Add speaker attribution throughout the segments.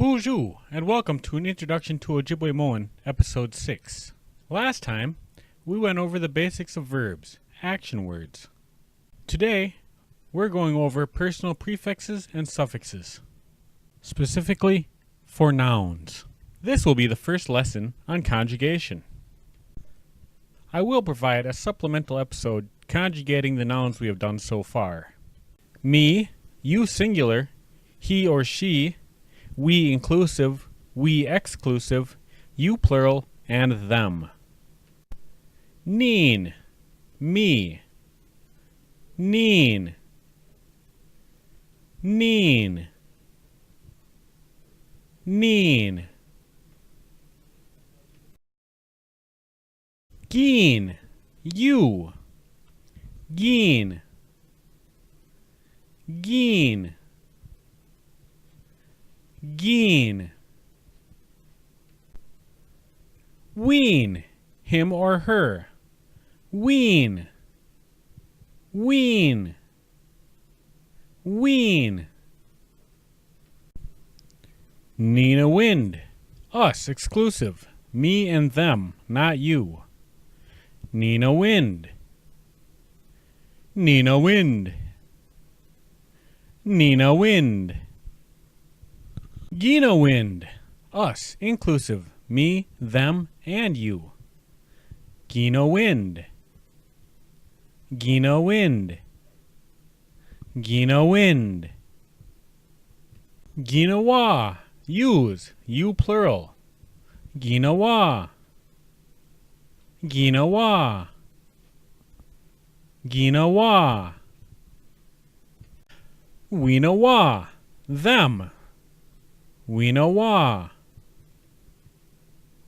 Speaker 1: Bonjour, and welcome to an introduction to Ojibwe Moan, episode 6. Last time, we went over the basics of verbs, action words. Today, we're going over personal prefixes and suffixes, specifically for nouns. This will be the first lesson on conjugation. I will provide a supplemental episode conjugating the nouns we have done so far. Me, you singular, he or she, we inclusive, we exclusive, you plural, and them. Neen, me. Neen, neen. Neen. Geen, you. Geen. Geen. Geen. Ween, him or her. Ween. Ween. Ween. Nina Wind, us exclusive, me and them, not you. Nina Wind. Nina Wind. Nina Wind. Gina Wind, us inclusive, me, them, and you. Gina Wind. Gina Wind. Gina Wind. Ginawa, use, you plural. Ginawa. Ginawa. Ginawa. Weenawa, them. Weenawa.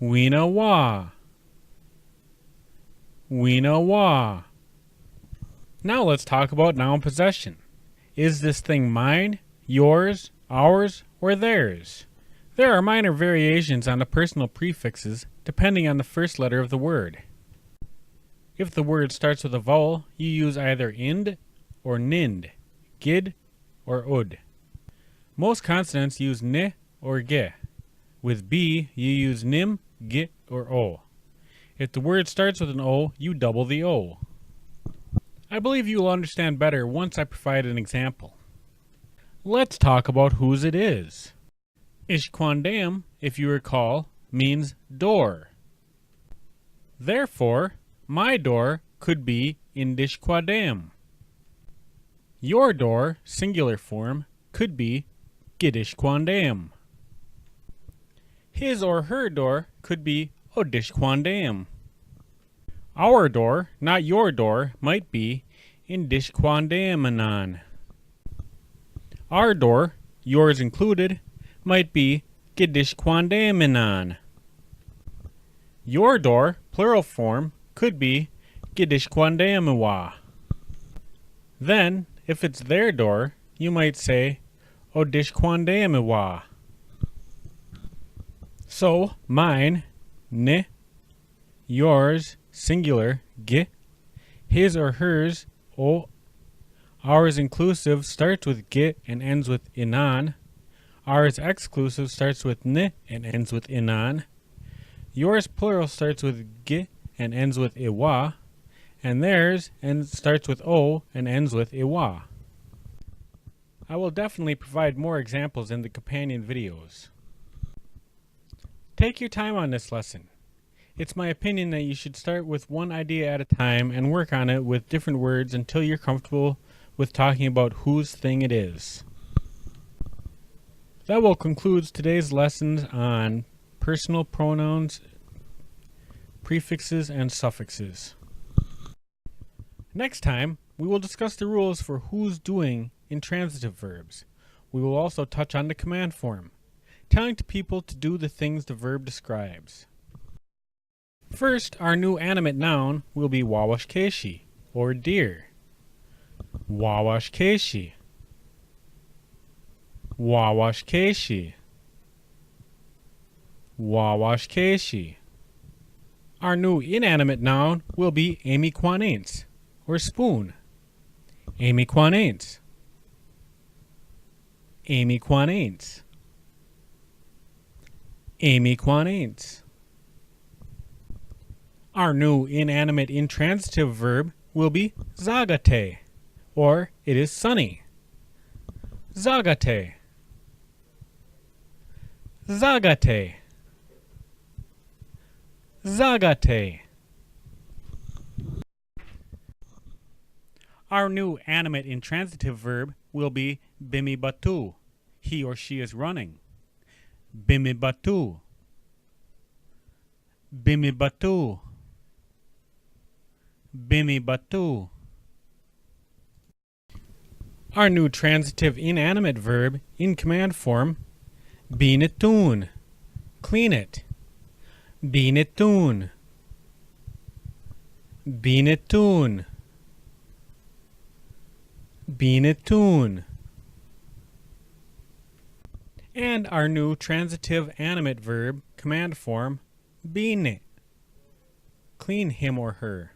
Speaker 1: Weenawa. Weenawa. Now let's talk about noun possession. Is this thing mine, yours, ours, or theirs? There are minor variations on the personal prefixes depending on the first letter of the word. If the word starts with a vowel, you use either ind or nind, gid or ud. Most consonants use ni or ge. With b, you use nim, gi, or o. If the word starts with an o, you double the o. I believe you will understand better once I provide an example. Let's talk about whose it is. Ishquandam, if you recall, means door. Therefore, my door could be Indishquadam. Your door, singular form, could be Gidishquandam. His or her door could be Odishquandam. Our door, not your door, might be Indishquandamanon. Our door, yours included, might be Gidishquandamanon. Your door, plural form, could be Gidishquandamawa. Then, if it's their door, you might say Odishquandamawa. So, mine, ne, yours, singular, ge, his or hers, o, ours inclusive starts with ge and ends with inan, ours exclusive starts with ne and ends with inan, yours plural starts with ge and ends with iwa, and theirs starts with o and ends with iwa. I will definitely provide more examples in the companion videos. Take your time on this lesson. It's my opinion that you should start with one idea at a time and work on it with different words until you're comfortable with talking about whose thing it is. That will conclude today's lessons on personal pronouns, prefixes, and suffixes. Next time, we will discuss the rules for who's doing in transitive verbs. We will also touch on the command form, telling to people to do the things the verb describes. First, our new animate noun will be wawashkeshi, or deer. Wawashkeshi. Wawashkeshi. Wawashkeshi. Our new inanimate noun will be amiquanaints, or spoon. Amiquanaints. Amiquanaints. Amy Quananes. Our new inanimate intransitive verb will be zagate, or it is sunny. Zagate. Zagate. Zagate. Our new animate intransitive verb will be bimibatu. He or she is running. Bimibatu. Bimibatu. Bimibatu. Our new transitive inanimate verb in command form, binitun. Clean it. Binitun. Binitun. Binitun. And our new transitive animate verb command form, bine. Clean him or her.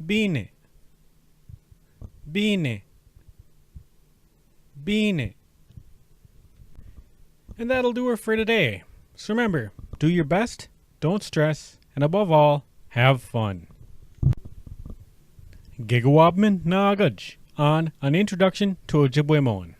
Speaker 1: Bine. Bine. Bine. And that'll do it for today. So remember, do your best, don't stress, and above all, have fun. Gigawabman Nagaj on An Introduction to Ojibwe Moan.